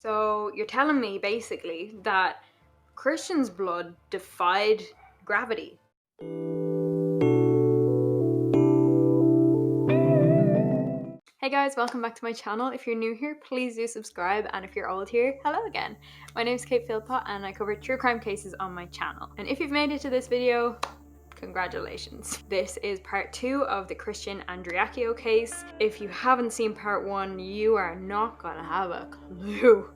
So you're telling me basically that Christian's blood defied gravity. Hey guys, welcome back to my channel. If you're new here, please do subscribe, and if you're old here, hello again. My name is Kate Philpott and I cover true crime cases on my channel. And if you've made it to this video, congratulations. This is part 2 of the Christian Andreacchio case. If you haven't seen part 1, you are not gonna have a clue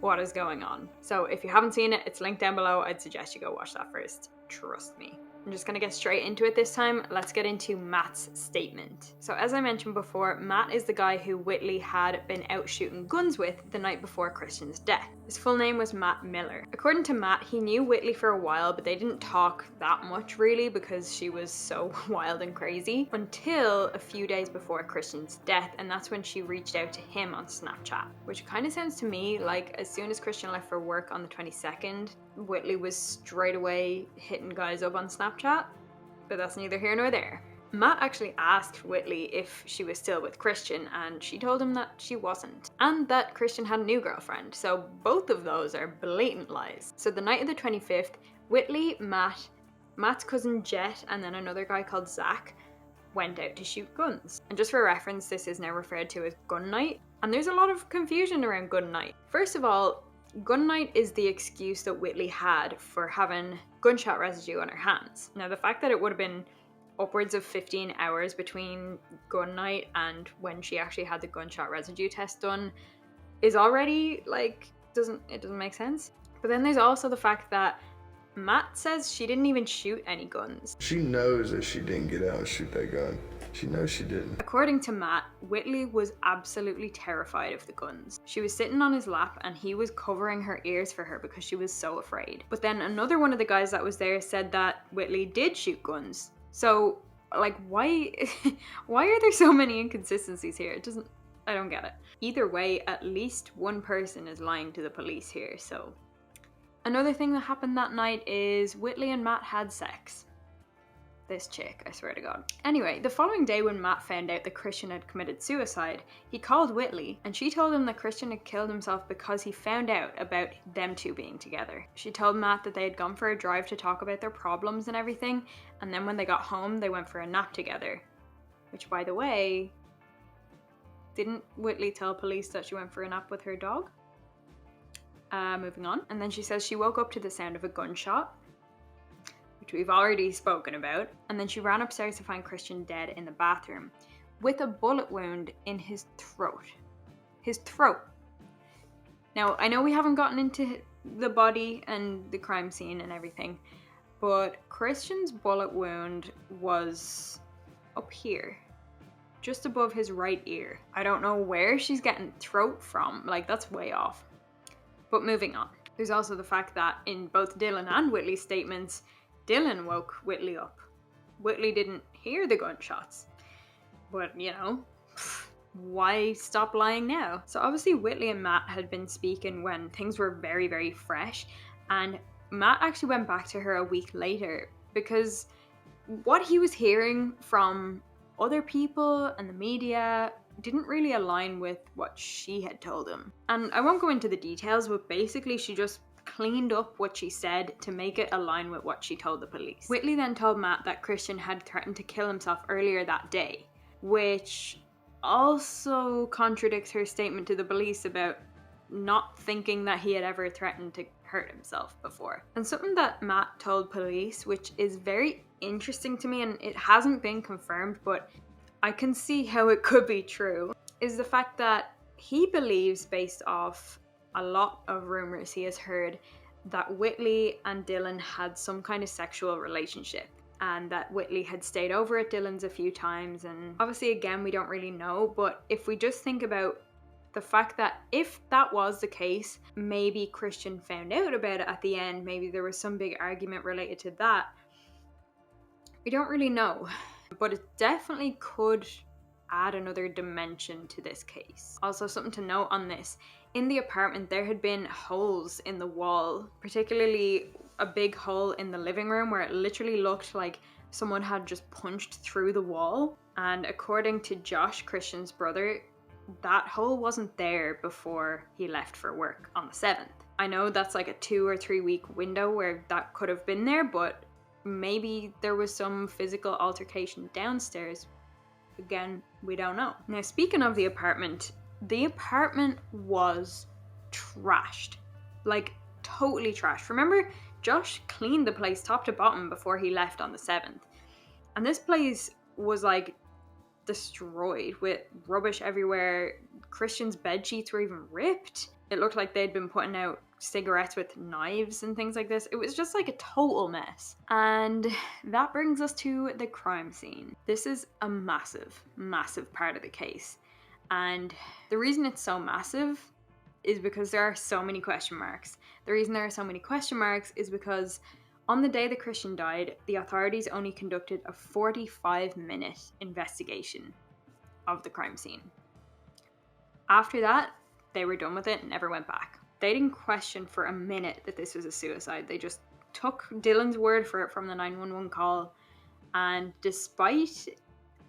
what is going on. So if you haven't seen it, it's linked down below. I'd suggest you go watch that first. Trust me. I'm just gonna get straight into it this time. Let's get into Matt's statement. So as I mentioned before, Matt is the guy who Whitley had been out shooting guns with the night before Christian's death. His full name was Matt Miller. According to Matt, he knew Whitley for a while, but they didn't talk that much really because she was so wild and crazy until a few days before Christian's death, and that's when she reached out to him on Snapchat, which kind of sounds to me like as soon as Christian left for work on the 22nd, Whitley was straight away hitting guys up on Snapchat, but that's neither here nor there. Matt actually asked Whitley if she was still with Christian, and she told him that she wasn't, and that Christian had a new girlfriend, so both of those are blatant lies. So the night of the 25th, Whitley, Matt's cousin Jet, and then another guy called Zach went out to shoot guns. And just for reference, this is now referred to as gun night, and there's a lot of confusion around gun night. First of all, gun night is the excuse that Whitley had for having gunshot residue on her hands. Now, the fact that it would have been upwards of 15 hours between gun night and when she actually had the gunshot residue test done is already like, it doesn't make sense. But then there's also the fact that Matt says she didn't even shoot any guns. She knows that she didn't get out and shoot that gun. She knows she didn't. According to Matt, Whitley was absolutely terrified of the guns. She was sitting on his lap and he was covering her ears for her because she was so afraid. But then another one of the guys that was there said that Whitley did shoot guns. So, like, why are there so many inconsistencies here? I don't get it. Either way, at least one person is lying to the police here, so. Another thing that happened that night is Whitley and Matt had sex. This chick, I swear to God. Anyway, the following day when Matt found out that Christian had committed suicide, he called Whitley and she told him that Christian had killed himself because he found out about them two being together. She told Matt that they had gone for a drive to talk about their problems and everything, and then when they got home, they went for a nap together. Which, by the way, didn't Whitley tell police that she went for a nap with her dog? Moving on. And then she says she woke up to the sound of a gunshot, which we've already spoken about, and then she ran upstairs to find Christian dead in the bathroom with a bullet wound in his throat. His throat. Now, I know we haven't gotten into the body and the crime scene and everything, but Christian's bullet wound was up here, just above his right ear. I don't know where she's getting throat from, like that's way off. But moving on. There's also the fact that in both Dylan and Whitley's statements, Dylan woke Whitley up. Whitley didn't hear the gunshots. But, you know, why stop lying now? So obviously Whitley and Matt had been speaking when things were very, very fresh. And Matt actually went back to her a week later because what he was hearing from other people and the media didn't really align with what she had told him. And I won't go into the details, but basically she just cleaned up what she said to make it align with what she told the police. Whitley then told Matt that Christian had threatened to kill himself earlier that day, which also contradicts her statement to the police about not thinking that he had ever threatened to hurt himself before. And something that Matt told police, which is very interesting to me and it hasn't been confirmed, but I can see how it could be true, is the fact that he believes, based off a lot of rumors he has heard, that Whitley and Dylan had some kind of sexual relationship and that Whitley had stayed over at Dylan's a few times. And obviously, again, we don't really know, but if we just think about the fact that if that was the case, maybe Christian found out about it at the end, maybe there was some big argument related to that. We don't really know. But it definitely could add another dimension to this case. Also, something to note on this, in the apartment there had been holes in the wall, particularly a big hole in the living room where it literally looked like someone had just punched through the wall. And according to Josh, Christian's brother, that hole wasn't there before he left for work on the 7th. I know that's like a 2 or 3 week window where that could have been there, but maybe there was some physical altercation downstairs. Again, we don't know. Now, speaking of the apartment was trashed. Like, totally trashed. Remember, Josh cleaned the place top to bottom before he left on the 7th. And this place was like destroyed with rubbish everywhere. Christian's bed sheets were even ripped. It looked like they'd been putting out cigarettes with knives and things like this. It was just like a total mess. And that brings us to the crime scene. This is a massive, massive part of the case. And the reason it's so massive is because there are so many question marks. The reason there are so many question marks is because on the day that Christian died, the authorities only conducted a 45-minute investigation of the crime scene. After that, they were done with it and never went back. They didn't question for a minute that this was a suicide. They just took Dylan's word for it from the 911 call, and despite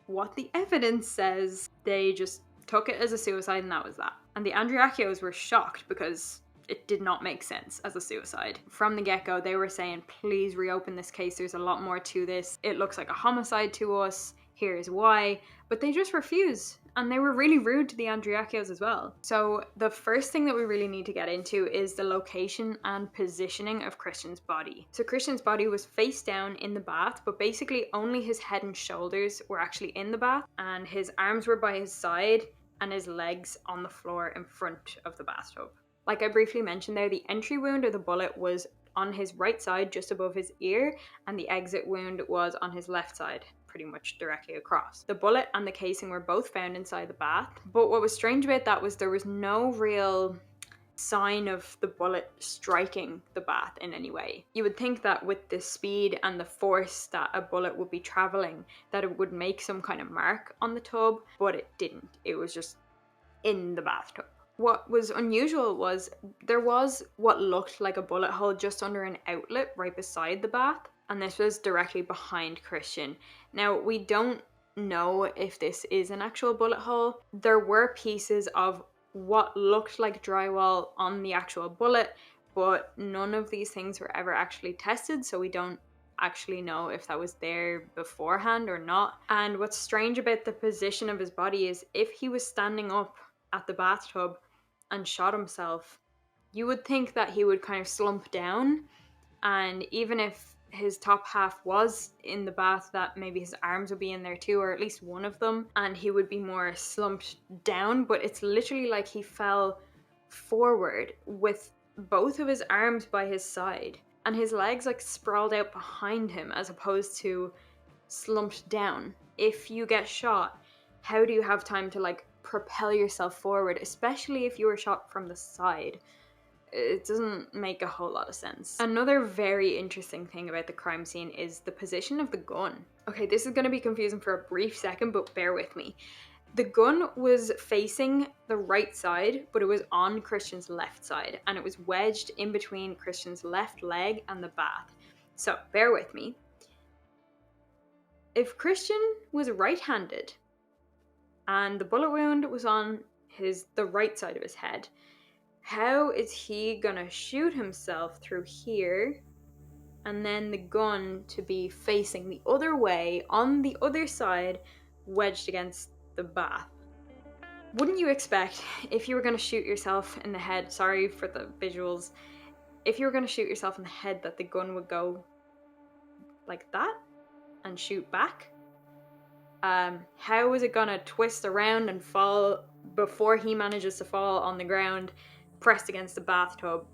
what the evidence says, they just took it as a suicide and that was that. And the Andreacchios were shocked because it did not make sense as a suicide. From the get-go, they were saying, please reopen this case, there's a lot more to this. It looks like a homicide to us, here's why. But they just refused. And they were really rude to the Andreacchios as well. So the first thing that we really need to get into is the location and positioning of Christian's body. So Christian's body was face down in the bath, but basically only his head and shoulders were actually in the bath, and his arms were by his side and his legs on the floor in front of the bathtub. Like I briefly mentioned there, the entry wound of the bullet was on his right side just above his ear, and the exit wound was on his left side, pretty much directly across. The bullet and the casing were both found inside the bath, but what was strange about that was there was no real sign of the bullet striking the bath in any way. You would think that with the speed and the force that a bullet would be traveling, that it would make some kind of mark on the tub, but it didn't. It was just in the bathtub. What was unusual was there was what looked like a bullet hole just under an outlet right beside the bath, and this was directly behind Christian. Now, we don't know if this is an actual bullet hole. There were pieces of what looked like drywall on the actual bullet, but none of these things were ever actually tested, so we don't actually know if that was there beforehand or not. And what's strange about the position of his body is if he was standing up at the bathtub and shot himself, you would think that he would kind of slump down, and even if his top half was in the bath, that maybe his arms would be in there too, or at least one of them, and he would be more slumped down. But it's literally like he fell forward with both of his arms by his side and his legs like sprawled out behind him as opposed to slumped down. If you get shot, how do you have time to like propel yourself forward, especially if you were shot from the side? It doesn't make a whole lot of sense. Another very interesting thing about the crime scene is the position of the gun. Okay, this is going to be confusing for a brief second, but bear with me. The gun was facing the right side, but it was on Christian's left side, and it was wedged in between Christian's left leg and the bath. So bear with me. If Christian was right-handed and the bullet wound was on the right side of his head, how is he gonna shoot himself through here and then the gun to be facing the other way on the other side, wedged against the bath? Wouldn't you expect if you were gonna shoot yourself in the head, sorry for the visuals, if you were gonna shoot yourself in the head that the gun would go like that and shoot back? How is it gonna twist around and fall before he manages to fall on the ground pressed against the bathtub?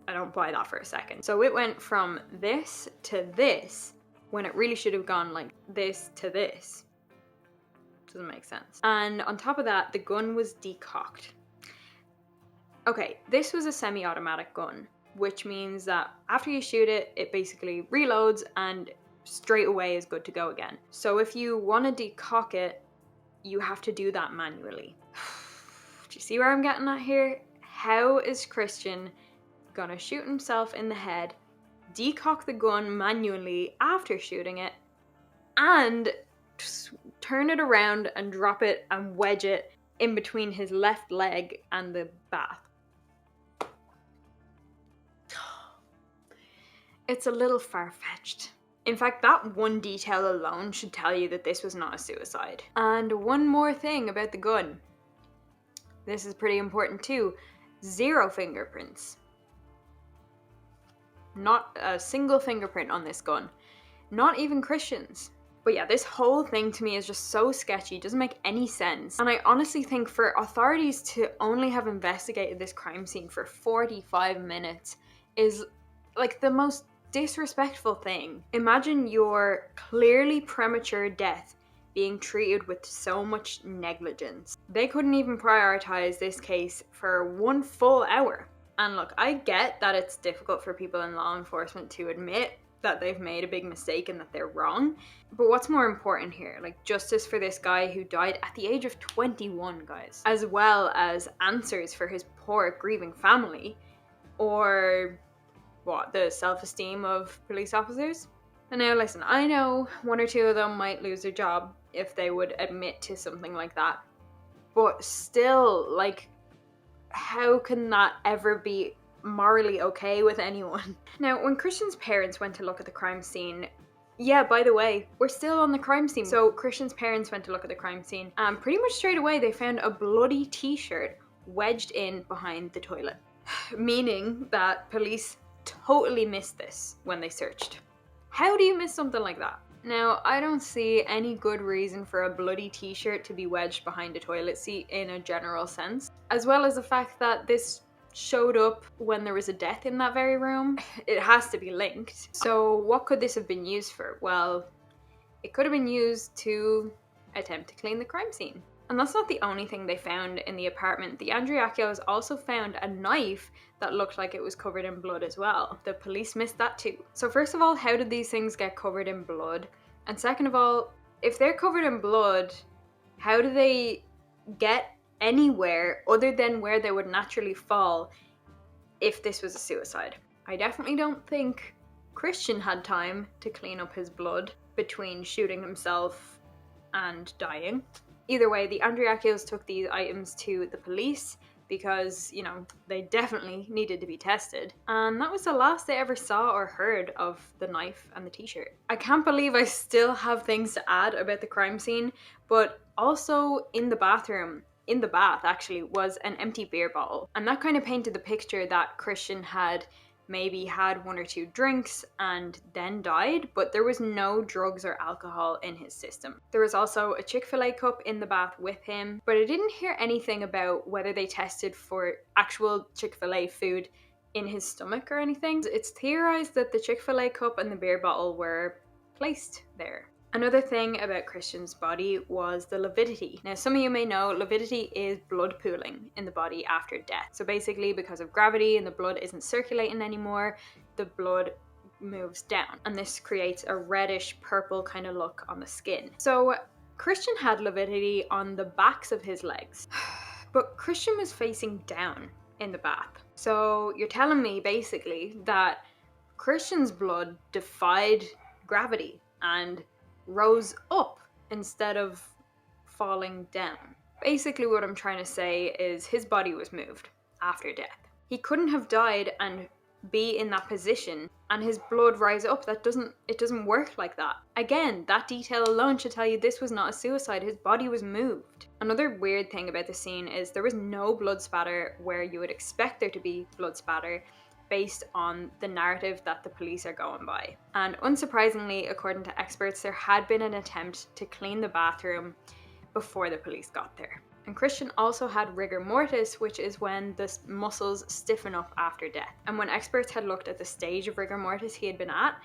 I don't buy that for a second. So it went from this to this when it really should have gone like this to this. Doesn't make sense. And on top of that, the gun was decocked. Okay, this was a semi-automatic gun, which means that after you shoot it, it basically reloads and straight away is good to go again. So if you want to decock it, you have to do that manually. Do you see where I'm getting at here? How is Christian gonna shoot himself in the head, decock the gun manually after shooting it, and turn it around and drop it and wedge it in between his left leg and the bath. It's a little far-fetched. In fact, that one detail alone should tell you that this was not a suicide. And one more thing about the gun. This is pretty important too. 0 fingerprints. Not a single fingerprint on this gun. Not even Christian's. But yeah, this whole thing to me is just so sketchy, doesn't make any sense. And I honestly think for authorities to only have investigated this crime scene for 45 minutes is like the most disrespectful thing. Imagine your clearly premature death being treated with so much negligence. They couldn't even prioritize this case for 1 full hour. And look, I get that it's difficult for people in law enforcement to admit that they've made a big mistake and that they're wrong. But what's more important here? Like, justice for this guy who died at the age of 21, guys. As well as answers for his poor, grieving family. Or what, the self-esteem of police officers? And now listen, I know 1 or 2 of them might lose their job if they would admit to something like that. But still, like, how can that ever be morally okay with anyone? Now, when Christian's parents went to look at the crime scene, yeah, by the way, we're still on the crime scene. So Christian's parents went to look at the crime scene and pretty much straight away they found a bloody t-shirt wedged in behind the toilet. Meaning that police totally missed this when they searched. How do you miss something like that? Now, I don't see any good reason for a bloody t-shirt to be wedged behind a toilet seat in a general sense, as well as the fact that this showed up when there was a death in that very room. It has to be linked. So what could this have been used for? Well, it could have been used to attempt to clean the crime scene. And that's not the only thing they found in the apartment. The Andreacchios also found a knife that looked like it was covered in blood as well. The police missed that too. So first of all, how did these things get covered in blood? And second of all, if they're covered in blood, how do they get anywhere other than where they would naturally fall if this was a suicide? I definitely don't think Christian had time to clean up his blood between shooting himself and dying. Either way, the Andreacchios took these items to the police because, you know, they definitely needed to be tested. And that was the last they ever saw or heard of the knife and the t-shirt. I can't believe I still have things to add about the crime scene, but also in the bathroom, in the bath actually, was an empty beer bottle. And that kind of painted the picture that Christian had maybe had 1 or 2 drinks and then died, but there was no drugs or alcohol in his system. There was also a Chick-fil-A cup in the bath with him, but I didn't hear anything about whether they tested for actual Chick-fil-A food in his stomach or anything. It's theorized that the Chick-fil-A cup and the beer bottle were placed there. Another thing about Christian's body was the lividity. Now, some of you may know lividity is blood pooling in the body after death. So basically, because of gravity and the blood isn't circulating anymore, the blood moves down. And this creates a reddish purple kind of look on the skin. So Christian had lividity on the backs of his legs. But Christian was facing down in the bath. So you're telling me basically that Christian's blood defied gravity and rose up instead of falling down. Basically what I'm trying to say is his body was moved after death. He couldn't have died and be in that position and his blood rise up. It doesn't work like that. Again, that detail alone should tell you this was not a suicide. His body was moved. Another weird thing about the scene is there was no blood spatter where you would expect there to be blood spatter, based on the narrative that the police are going by. And unsurprisingly, according to experts, there had been an attempt to clean the bathroom before the police got there. And Christian also had rigor mortis, which is when the muscles stiffen up after death. And when experts had looked at the stage of rigor mortis he had been at,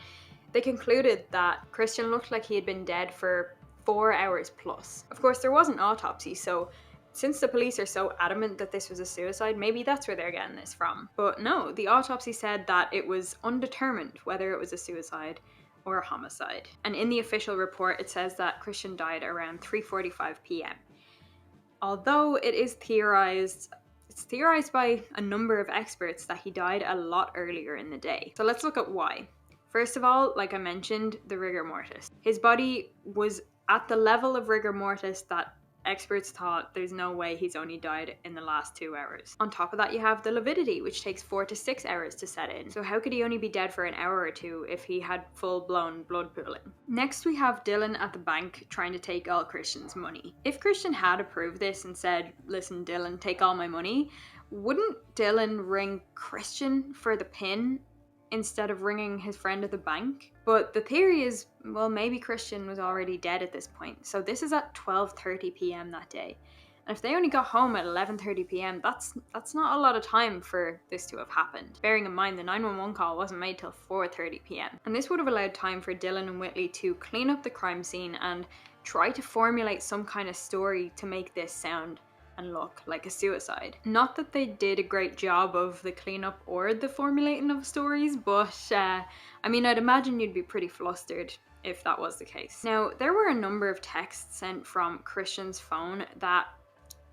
they concluded that Christian looked like he had been dead for 4 hours plus. Of course, there was an autopsy, so since the police are so adamant that this was a suicide, maybe that's where they're getting this from. But no, the autopsy said that it was undetermined whether it was a suicide or a homicide. And in the official report, it says that Christian died around 3:45 p.m. Although it is theorized, it's theorized by a number of experts that he died a lot earlier in the day. So let's look at why. First of all, like I mentioned, the rigor mortis. His body was at the level of rigor mortis that experts thought there's no way he's only died in the last 2 hours. On top of that, you have the lividity, which takes 4 to 6 hours to set in. So how could he only be dead for an hour or two if he had full-blown blood pooling? Next, we have Dylan at the bank trying to take all Christian's money. If Christian had approved this and said, listen, Dylan, take all my money, wouldn't Dylan ring Christian for the pin instead of ringing his friend at the bank? But the theory is, well, maybe Christian was already dead at this point. So this is at 12:30 p.m. that day. And if they only got home at 11:30 p.m., that's not a lot of time for this to have happened. Bearing in mind the 911 call wasn't made till 4:30 p.m. And this would have allowed time for Dylan and Whitley to clean up the crime scene and try to formulate some kind of story to make this sound and look like a suicide. Not that they did a great job of the cleanup or the formulating of stories, but I mean, I'd imagine you'd be pretty flustered if that was the case. Now, there were a number of texts sent from Christian's phone that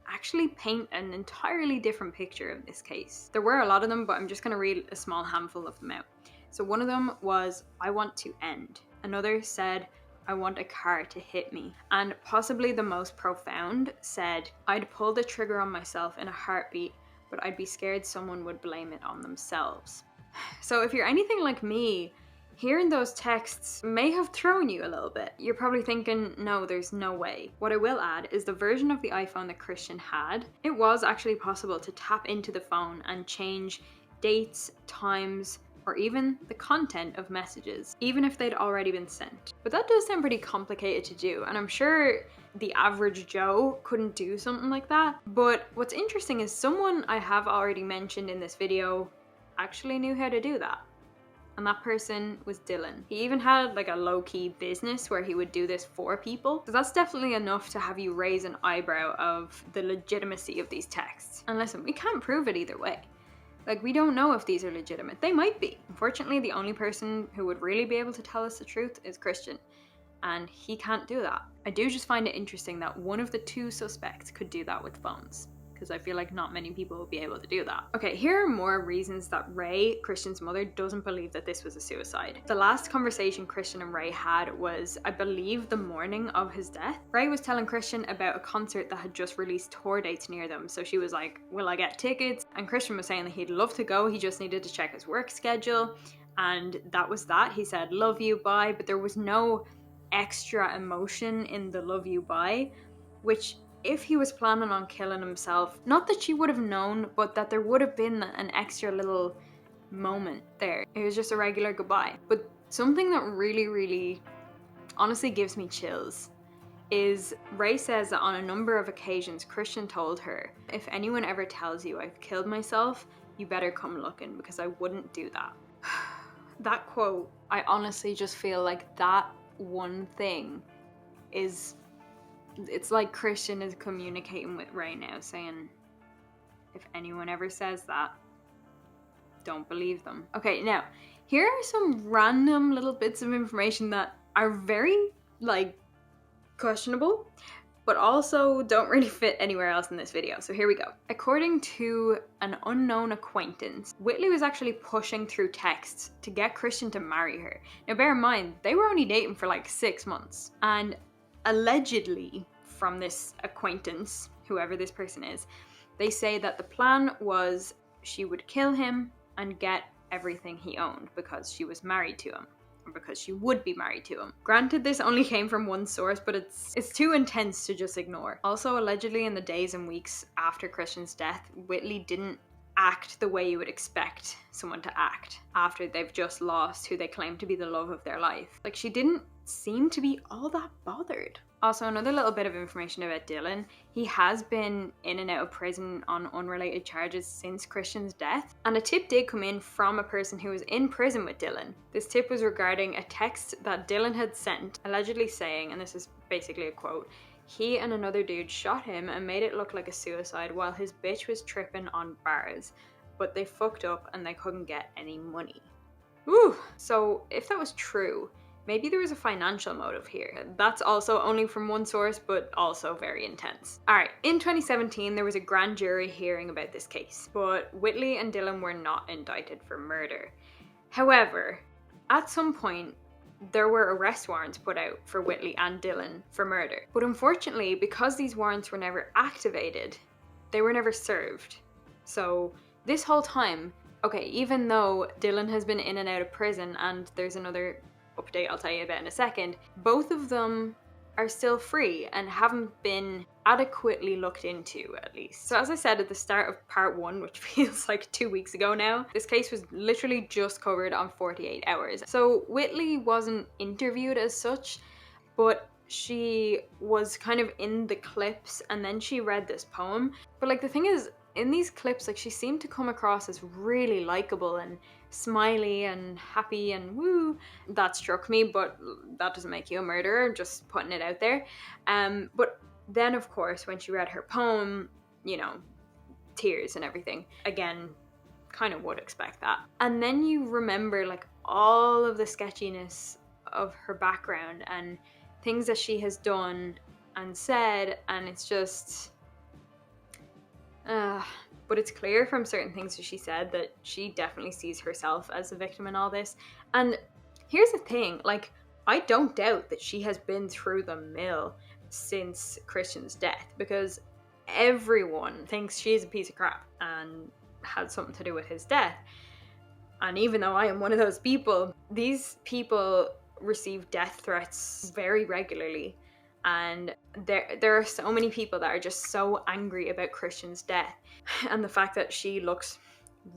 actually paint an entirely different picture of this case. There were a lot of them, but I'm just gonna read a small handful of them out. So one of them was, I want to end. Another said, I want a car to hit me. And possibly the most profound said, I'd pull the trigger on myself in a heartbeat, but I'd be scared someone would blame it on themselves. So if you're anything like me, hearing those texts may have thrown you a little bit. You're probably thinking, no, there's no way. What I will add is the version of the iPhone that Christian had, it was actually possible to tap into the phone and change dates, times, or even the content of messages, even if they'd already been sent. But that does sound pretty complicated to do, and I'm sure the average Joe couldn't do something like that. But what's interesting is someone I have already mentioned in this video actually knew how to do that. And that person was Dylan. He even had like a low-key business where he would do this for people. So that's definitely enough to have you raise an eyebrow of the legitimacy of these texts. And listen, we can't prove it either way. Like, we don't know if these are legitimate. They might be. Unfortunately, the only person who would really be able to tell us the truth is Christian, and he can't do that. I do just find it interesting that one of the two suspects could do that with phones, because I feel like not many people will be able to do that. Okay, here are more reasons that Ray, Christian's mother, doesn't believe that this was a suicide. The last conversation Christian and Ray had was, I believe, the morning of his death. Ray was telling Christian about a concert that had just released tour dates near them, so she was like, will I get tickets? And Christian was saying that he'd love to go, he just needed to check his work schedule, and that was that. He said, love you, bye, but there was no extra emotion in the love you, bye, which if he was planning on killing himself, not that she would have known, but that there would have been an extra little moment there. It was just a regular goodbye. But something that really, really honestly gives me chills is Ray says that on a number of occasions, Christian told her, if anyone ever tells you I've killed myself, you better come looking, because I wouldn't do that. That quote, I honestly just feel like that one thing is, it's like Christian is communicating with Ray now, saying, if anyone ever says that, don't believe them. Okay, now, here are some random little bits of information that are very, like, questionable, but also don't really fit anywhere else in this video. So here we go. According to an unknown acquaintance, Whitley was actually pushing through texts to get Christian to marry her. Now, bear in mind, they were only dating for like 6 months, and allegedly, from this acquaintance, whoever this person is, they say that the plan was she would kill him and get everything he owned because she was married to him, or because she would be married to him. Granted, this only came from one source, but it's too intense to just ignore. Also, allegedly in the days and weeks after Christian's death, Whitley didn't act the way you would expect someone to act after they've just lost who they claim to be the love of their life. Like, she didn't seem to be all that bothered. Also, another little bit of information about Dylan. He has been in and out of prison on unrelated charges since Christian's death. And a tip did come in from a person who was in prison with Dylan. This tip was regarding a text that Dylan had sent, allegedly saying, and this is basically a quote, he and another dude shot him and made it look like a suicide while his bitch was tripping on bars. But they fucked up and they couldn't get any money. Ooh! So if that was true, maybe there was a financial motive here. That's also only from one source, but also very intense. Alright, in 2017, there was a grand jury hearing about this case, but Whitley and Dylan were not indicted for murder. However, at some point, there were arrest warrants put out for Whitley and Dylan for murder. But unfortunately, because these warrants were never activated, they were never served. So this whole time, okay, even though Dylan has been in and out of prison, and there's another update I'll tell you about in a second, both of them are still free and haven't been adequately looked into, at least. So as I said at the start of part 1, which feels like 2 weeks ago now, this case was literally just covered on 48 hours. So Whitley wasn't interviewed as such, but she was kind of in the clips, and then she read this poem. But like, the thing is, in these clips, like, she seemed to come across as really likable and smiley and happy and woo. That struck me, but that doesn't make you a murderer, just putting it out there. But then, of course, when she read her poem, you know, tears and everything. Again, kind of would expect that. And then you remember, like, all of the sketchiness of her background and things that she has done and said, and it's just... but it's clear from certain things that she said that she definitely sees herself as a victim in all this. And here's the thing, like, I don't doubt that she has been through the mill since Christian's death, because everyone thinks she's a piece of crap and had something to do with his death. And even though I am one of those people, these people receive death threats very regularly. And there are so many people that are just so angry about Christian's death and the fact that she looks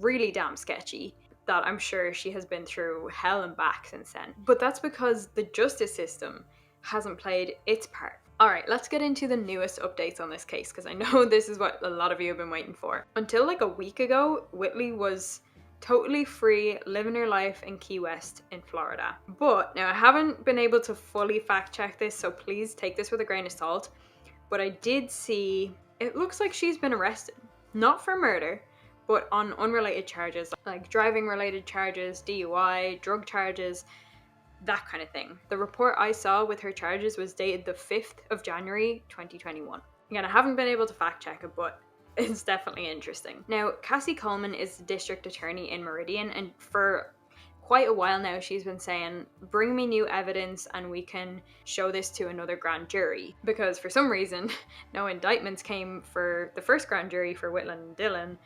really damn sketchy, that I'm sure she has been through hell and back since then. But that's because the justice system hasn't played its part. Alright, let's get into the newest updates on this case, because I know this is what a lot of you have been waiting for. Until like a week ago, Whitley was totally free, living her life in Key West in Florida. But now I haven't been able to fully fact check this, so please take this with a grain of salt. But I did see, it looks like she's been arrested. Not for murder, but on unrelated charges, like driving related charges, DUI, drug charges, that kind of thing. The report I saw with her charges was dated the 5th of January 2021. Again, I haven't been able to fact check it, but it's definitely interesting. Now, Cassie Coleman is the district attorney in Meridian, and for quite a while now she's been saying, bring me new evidence and we can show this to another grand jury. Because for some reason, no indictments came for the first grand jury for Whitley and Dylan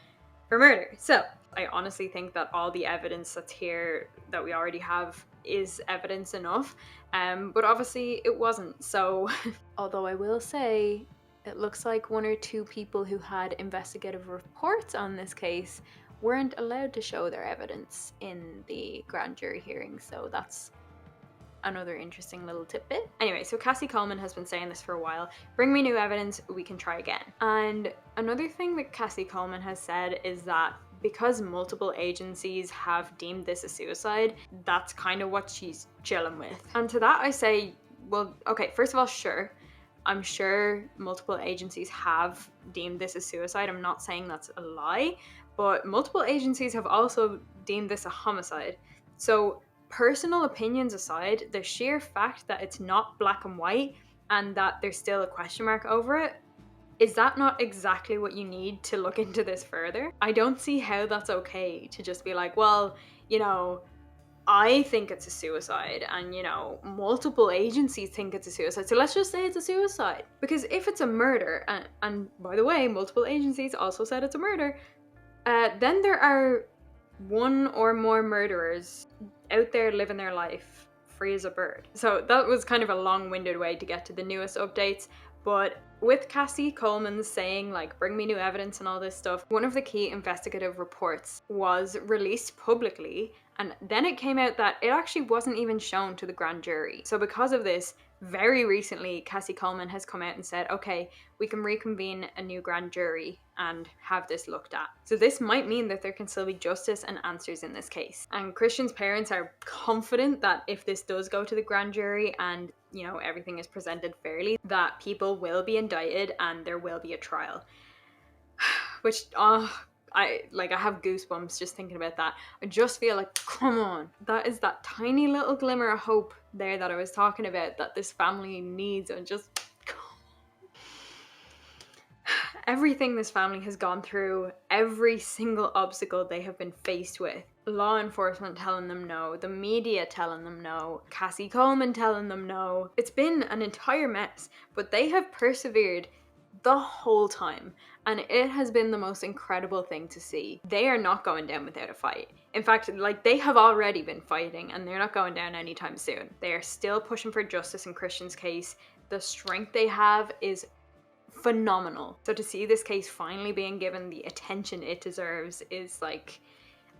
for murder. So, I honestly think that all the evidence that's here that we already have is evidence enough, but obviously it wasn't. So, although I will say, it looks like 1 or 2 people who had investigative reports on this case weren't allowed to show their evidence in the grand jury hearing, so that's another interesting little tidbit. Anyway, so Cassie Coleman has been saying this for a while. Bring me new evidence, we can try again. And another thing that Cassie Coleman has said is that because multiple agencies have deemed this a suicide, that's kind of what she's chilling with. And to that I say, well, okay, first of all, sure. I'm sure multiple agencies have deemed this a suicide. I'm not saying that's a lie, but multiple agencies have also deemed this a homicide. So personal opinions aside, the sheer fact that it's not black and white and that there's still a question mark over it, is that not exactly what you need to look into this further? I don't see how that's okay to just be like, well, you know, I think it's a suicide and, you know, multiple agencies think it's a suicide, so let's just say it's a suicide. Because if it's a murder, and by the way, multiple agencies also said it's a murder, then there are 1 or more murderers out there living their life free as a bird. So that was kind of a long-winded way to get to the newest updates, but with Cassie Coleman saying, like, bring me new evidence and all this stuff, one of the key investigative reports was released publicly, and then it came out that it actually wasn't even shown to the grand jury. So because of this, very recently, Cassie Coleman has come out and said, okay, we can reconvene a new grand jury and have this looked at. So this might mean that there can still be justice and answers in this case. And Christian's parents are confident that if this does go to the grand jury and, you know, everything is presented fairly, that people will be indicted and there will be a trial. Which, I have goosebumps just thinking about that. I just feel like, come on, that is that tiny little glimmer of hope there that I was talking about that this family needs, and just... Everything this family has gone through, every single obstacle they have been faced with, law enforcement telling them no, the media telling them no, Cassie Coleman telling them no. It's been an entire mess, but they have persevered the whole time, and it has been the most incredible thing to see. They are not going down without a fight. In fact, like, they have already been fighting, and they're not going down anytime soon. They are still pushing for justice in Christian's case. The strength they have is phenomenal. So to see this case finally being given the attention it deserves is like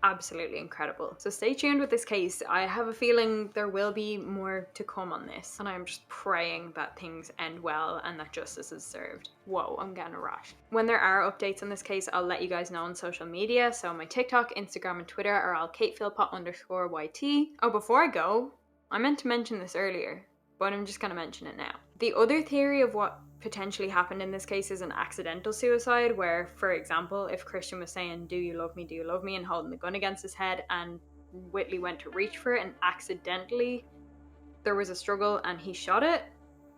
absolutely incredible. So stay tuned with this case. I have a feeling there will be more to come on this, and I'm just praying that things end well and that justice is served. Whoa, I'm getting a rash. When there are updates on this case, I'll let you guys know on social media. So my TikTok, Instagram, and Twitter are all katephilpott_YT. Oh, before I go, I meant to mention this earlier, but I'm just gonna mention it now. The other theory of what potentially happened in this case is an accidental suicide, where, for example, if Christian was saying, "Do you love me? Do you love me?" and holding the gun against his head, and Whitley went to reach for it and accidentally there was a struggle and he shot it,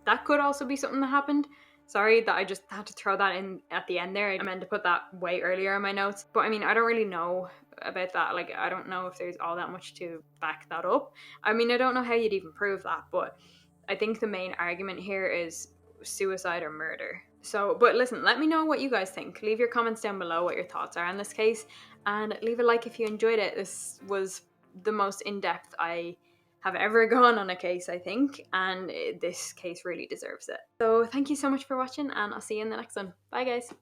that could also be something that happened. Sorry that I just had to throw that in at the end there. I meant to put that way earlier in my notes. But I mean, I don't really know about that. Like, I don't know if there's all that much to back that up. I mean, I don't know how you'd even prove that, but I think the main argument here is suicide or murder. So, but listen, let me know what you guys think. Leave your comments down below what your thoughts are on this case, and leave a like if you enjoyed it. This was the most in-depth I have ever gone on a case, I think, and this case really deserves it. So thank you so much for watching, and I'll see you in the next one. Bye guys.